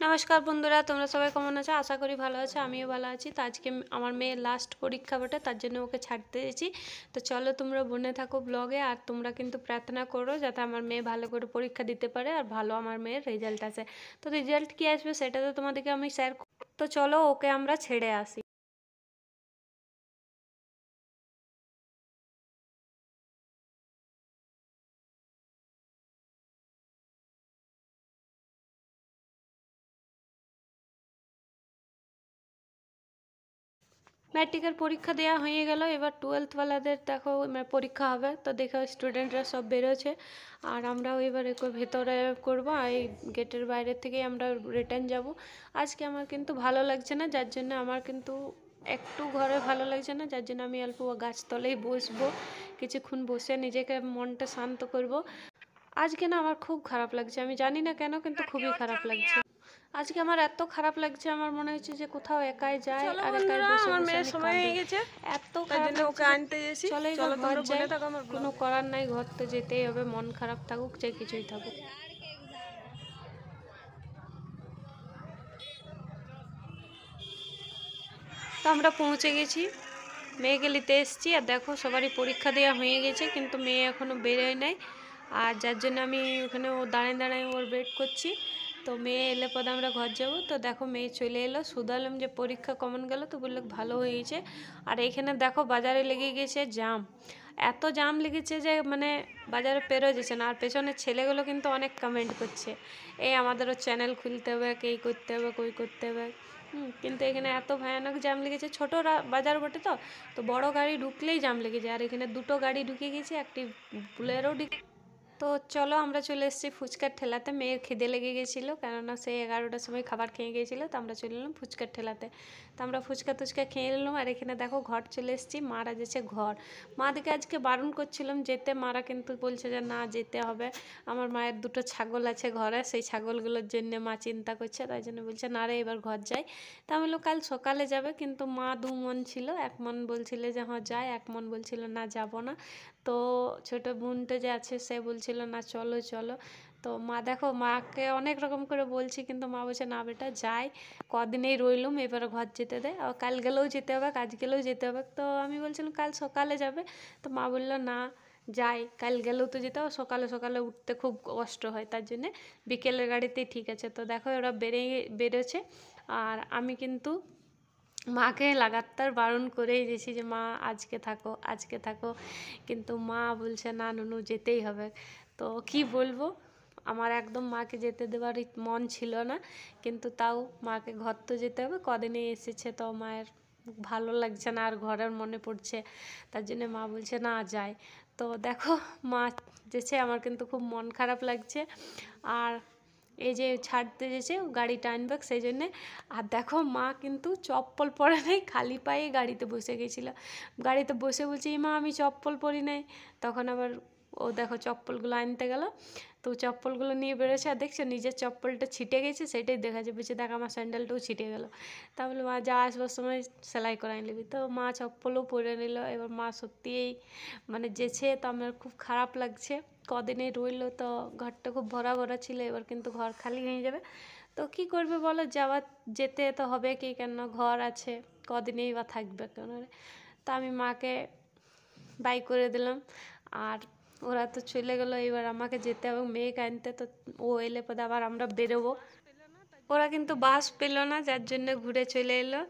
নমস্কার বন্ধুরা, তোমরা সবাই কেমন আছো? আশা করি ভালো আছো, আমিও ভালো আছি। তো আজকে আমার মেয়ের লাস্ট পরীক্ষা বটে, তার জন্য ওকে ছাড়তে এসেছি। তো চলো তোমরা বনে থাকো ব্লগে, আর তোমরা কিন্তু প্রার্থনা করো যাতে আমার মেয়ে ভালো করে পরীক্ষা দিতে পারে আর ভালো আমার মেয়ের রেজাল্ট আসে। তো রেজাল্ট কী আসবে সেটা তো তোমাদেরকে আমি শেয়ার। তো চলো ওকে আমরা ছেড়ে আসি। ম্যাট্রিকের পরীক্ষা দেওয়া হয়ে গেল, এবার টুয়েলথওয়ালাদের দেখো পরীক্ষা হবে। তো দেখো স্টুডেন্টরা সব বেরোচ্ছে, আর আমরাও এবার একটু ভেতরে করবো। এই গেটের বাইরের থেকেই আমরা রিটার্ন যাব। আজকে আমার কিন্তু ভালো লাগছে না, যার জন্য আমার কিন্তু একটু ঘরে ভালো লাগছে না, যার জন্য আমি অল্প গাছতলেই বসবো, কিছুক্ষণ বসে নিজেকে মনটা শান্ত করব। আজকে না আমার খুব খারাপ লাগছে, আমি জানি না কেন, কিন্তু খুবই খারাপ লাগছে। আজকে আমার এত খারাপ লাগছে, আমার মনে হচ্ছে যে কোথাও একাই যায় আর একাই বসে বসে আমি কাঁদবো। এত খারাপ লাগছে, চলো এবার ঘর যাই। কোনো করার নাই, ঘর তো যেতেই হবে, মন খারাপ থাকুক যে কিছুই থাকুক। তো আমরা পৌঁছে গেছি, মেয়েকে নিতে এসেছি। আর দেখো সবারই পরীক্ষা দেওয়া হয়ে গেছে, কিন্তু মেয়ে এখনও বেরোয় নাই। আর যার জন্য আমি ওখানে ও দাঁড়ায় দাঁড়ায় ওর ওয়েট করছি। তো মেয়ে এলে পরে আমরা ঘর যাব। তো দেখো মেয়ে চলে এলো, শুধালাম যে পরীক্ষা কেমন গেল, তো বললো ভালো হয়েছে। আর এখানে দেখো বাজারে লেগে গেছে জাম, এত জাম লেগেছে যে মানে বাজারে পেরোয় যাচ্ছে না। আর পেছনের ছেলেগুলো কিন্তু অনেক কমেন্ট করছে, এই আমাদেরও চ্যানেল খুলতে হবে, এই করতে হবে, কই করতে হবে। কিন্তু এখানে এত ভয়ানক জাম লেগেছে, ছোটো বাজার বটে। তো তো বড় গাড়ি ঢুকলেই জাম লেগে যায়, আর এখানে দুটো গাড়ি ঢুকে গেছে, একটি বুলেরও ঢুকে। তো চলো আমরা চলে এসেছি ফুচকার ঠেলাতে। মেয়ের খিদে লেগে গেছিলো, কেননা সে 11টার সময় খাবার খেয়ে গিয়েছিলো। তো আমরা চলে এলাম ফুচকার ঠেলাতে। তো আমরা ফুচকা টুচকা খেয়ে নিলাম। আর এখানে দেখো ঘর চলে এসেছি, মারা যেছে ঘর। মাদেরকে আজকে বারণ করছিলাম যেতে, মারা কিন্তু বলছে যে না যেতে হবে। আমার মায়ের দুটো ছাগল আছে ঘরে, সেই ছাগলগুলোর জন্য মা চিন্তা করছে, তাই জন্য বলছে না রে এবার ঘর যাই। তা আমি কাল সকালে যাবে, কিন্তু মা দু মন ছিল, এক মন বলছিল যে হ্যাঁ যায়, এক মন বলছিল না যাব না। তো ছোটো বোনটা যে আছে সে বলছিল না চলো চলো। তো মা দেখো মাকে অনেক রকম করে বলছি, কিন্তু মা বলছে না বেটা যাই, কদিনেই রইলুম, এবারে ঘর যেতে দে, আর কাল গেলেও যেতে হবে, কাজ গেলেও যেতে হবে। তো আমি বলছিলাম কাল সকালে যাবে। তো মা বললো না যাই, কাল গেলেও তো যেতে হবে, সকালে সকালে উঠতে খুব কষ্ট হয়, তার জন্যে বিকেলের গাড়িতেই ঠিক আছে। তো দেখো ওরা বেরোচ্ছে, আর আমি কিন্তু মাকে লাগাতার বারণ করেই দিয়েছি যে মা আজকে থাকো আজকে থাকো, কিন্তু মা বলছে না নুনু যেতেই হবে। তো কি বলবো, আমার একদম মাকে যেতে দেওয়ার মন ছিল না, কিন্তু তাও মাকে ঘর তো যেতে হবে, কদিনে এসেছে, তো মায়ের ভালো লাগছে না আর ঘরের মনে পড়ছে, তার জন্য মা বলছে না যায়। তো দেখো মা যেছে, আমার কিন্তু খুব মন খারাপ লাগছে। আর এই যে ছাড়তে যেছে গাড়িটা আনবে সেই জন্যে। আর দেখো মা কিন্তু চপ্পল পরে নেই, খালি পায়ে গাড়িতে বসে গেছিলো। গাড়িতে বসে বলছে মা আমি চপ্পল পরি নাই। তখন আবার ও দেখো চপ্পলগুলো আনতে গেল, তো চপ্পলগুলো নিয়ে বেরোচ্ছে, আর দেখছো নিজের চপ্পলটা ছিটে গেছে, সেটাই দেখা যায়, বলছে দেখ আমার স্যান্ডেলটাও ছিটে গেলো। তা বলে মা যা আসবার সময় সেলাই করাই নিবি। তো মা চপ্পলও পরে নিল। এবার মা সত্যিই মানে যেছে, তো আমার খুব খারাপ লাগছে, কদিনে রইলো, তো ঘরটা খুব ভরা ভরা ছিল, এবার কিন্তু ঘর খালি হয়ে যাবে। তো কি করবে বলো, যেতে তো হবে, কি কেন ঘর আছে, কদিনেই বা থাকবে কেন। তা আমি মাকে বাই করে দিলাম, আর ওরা তো চলে গেলো, এবার আমাকে যেতে হবে মেয়েকে আনতে। তো ও এলে পরে আবার আমরা বেরোবো। ওরা কিন্তু বাস পেলো না, যার জন্য ঘুরে চলে এলো।